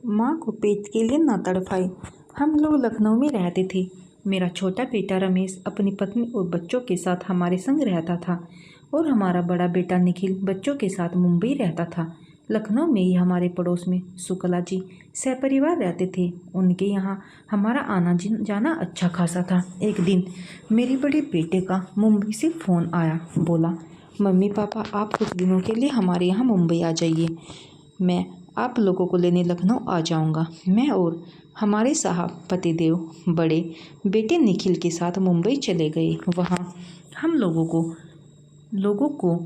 माँ को पेट के लिए ना तड़पाए। हम लोग लखनऊ में रहते थे। मेरा छोटा बेटा रमेश अपनी पत्नी और बच्चों के साथ हमारे संग रहता था और हमारा बड़ा बेटा निखिल बच्चों के साथ मुंबई रहता था। लखनऊ में ही हमारे पड़ोस में शुक्ला जी सहपरिवार रहते थे। उनके यहाँ हमारा आना जाना अच्छा खासा था। एक दिन मेरे बड़े बेटे का मुंबई से फ़ोन आया। बोला, मम्मी पापा आप कुछ दिनों के लिए हमारे यहाँ मुंबई आ जाइए, मैं आप लोगों को लेने लखनऊ आ जाऊंगा। मैं और हमारे साहब पतिदेव बड़े बेटे निखिल के साथ मुंबई चले गए। वहाँ हम लोगों को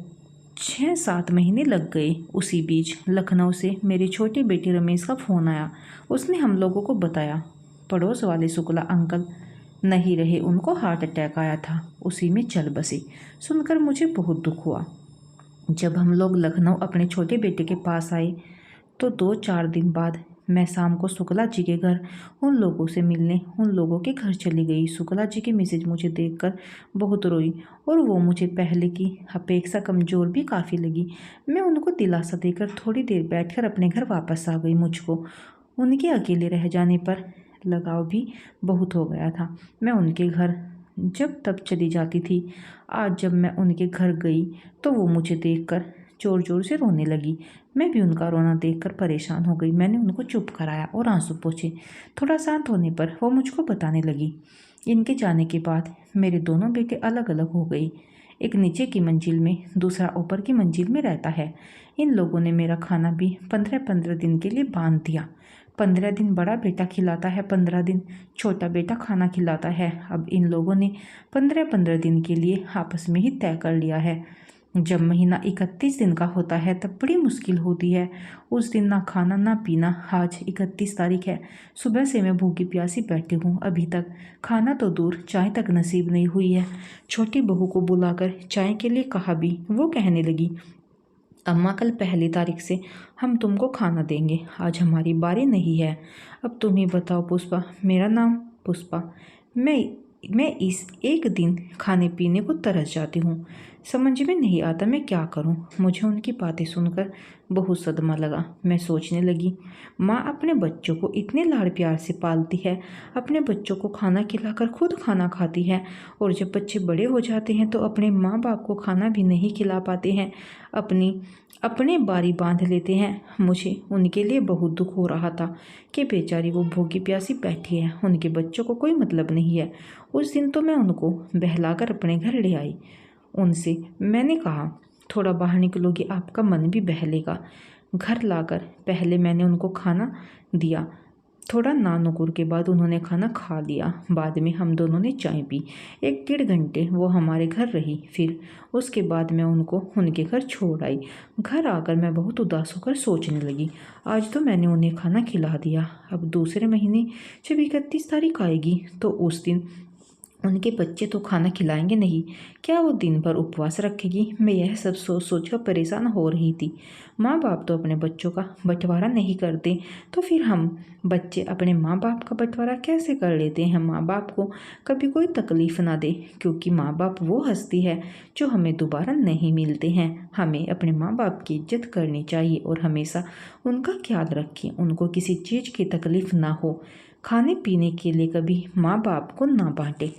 6-7 महीने लग गए। उसी बीच लखनऊ से मेरे छोटे बेटे रमेश का फ़ोन आया। उसने हम लोगों को बताया पड़ोस वाले शुक्ला अंकल नहीं रहे, उनको हार्ट अटैक आया था, उसी में चल बसे। सुनकर मुझे बहुत दुख हुआ। जब हम लोग लखनऊ अपने छोटे बेटे के पास आए तो 2-4 दिन बाद मैं शाम को शुक्ला जी के घर उन लोगों से मिलने उन लोगों के घर चली गई। शुक्ला जी की मिसेज मुझे देखकर बहुत रोई और वो मुझे पहले की अपेक्षा कमज़ोर भी काफ़ी लगी। मैं उनको दिलासा देकर थोड़ी देर बैठकर अपने घर वापस आ गई। मुझको उनके अकेले रह जाने पर लगाव भी बहुत हो गया था। मैं उनके घर जब तब चली जाती थी। आज जब मैं उनके घर गई तो वो मुझे देखकर ज़ोर ज़ोर से रोने लगी। मैं भी उनका रोना देखकर परेशान हो गई। मैंने उनको चुप कराया और आंसू पोंछे। थोड़ा शांत होने पर वो मुझको बताने लगी, इनके जाने के बाद मेरे दोनों बेटे अलग अलग हो गए। एक नीचे की मंजिल में, दूसरा ऊपर की मंजिल में रहता है। इन लोगों ने मेरा खाना भी 15-15 दिन के लिए बांध दिया। 15 दिन बड़ा बेटा खिलाता है, 15 दिन छोटा बेटा खाना खिलाता है। अब इन लोगों ने 15-15 दिन के लिए आपस में ही तय कर लिया है। जब महीना 31 दिन का होता है तब बड़ी मुश्किल होती है। उस दिन ना खाना ना पीना। आज 31 तारीख है। सुबह से मैं भूखी प्यासी बैठी हूँ। अभी तक खाना तो दूर, चाय तक नसीब नहीं हुई है। छोटी बहू को बुलाकर चाय के लिए कहा भी वो कहने लगी, अम्मा कल 1 तारीख से हम तुमको खाना देंगे, आज हमारी बारी नहीं है। अब तुम ही बताओ पुष्पा। मेरा नाम पुष्पा। मैं इस एक दिन खाने पीने को तरस जाती हूँ। समझ में नहीं आता मैं क्या करूँ। मुझे उनकी बातें सुनकर बहुत सदमा लगा। मैं सोचने लगी, माँ अपने बच्चों को इतने लाड़ प्यार से पालती है, अपने बच्चों को खाना खिलाकर खुद खाना खाती है, और जब बच्चे बड़े हो जाते हैं तो अपने माँ बाप को खाना भी नहीं खिला पाते हैं, अपने बारी बांध लेते हैं। मुझे उनके लिए बहुत दुख हो रहा था कि बेचारी वो भूखी प्यासी बैठी है, उनके बच्चों को कोई मतलब नहीं है। उस दिन तो मैं उनको बहलाकर अपने घर ले आई। उनसे मैंने कहा, थोड़ा बाहर निकलोगी आपका मन भी बहलेगा। घर लाकर पहले मैंने उनको खाना दिया। थोड़ा नानुकुर के बाद उन्होंने खाना खा लिया। बाद में हम दोनों ने चाय पी। 1-1.5 घंटे वो हमारे घर रही। फिर उसके बाद मैं उनको उनके घर छोड़ आई। घर आकर मैं बहुत उदास होकर सोचने लगी, आज तो मैंने उन्हें खाना खिला दिया। अब दूसरे महीने जब 31 तारीख आएगी तो उस दिन उनके बच्चे तो खाना खिलाएंगे नहीं। क्या वो दिन भर उपवास रखेगी? मैं यह सब सोच सोच कर परेशान हो रही थी। माँ बाप तो अपने बच्चों का बंटवारा नहीं करते, तो फिर हम बच्चे अपने माँ बाप का बंटवारा कैसे कर लेते हैं? माँ बाप को कभी कोई तकलीफ़ ना दे, क्योंकि माँ बाप वो हस्ती है जो हमें दोबारा नहीं मिलते हैं। हमें अपने माँ बाप की इज्जत करनी चाहिए और हमेशा उनका ख्याल रखें, उनको किसी चीज़ की तकलीफ़ ना हो। खाने पीने के लिए कभी माँ बाप को ना बांटे।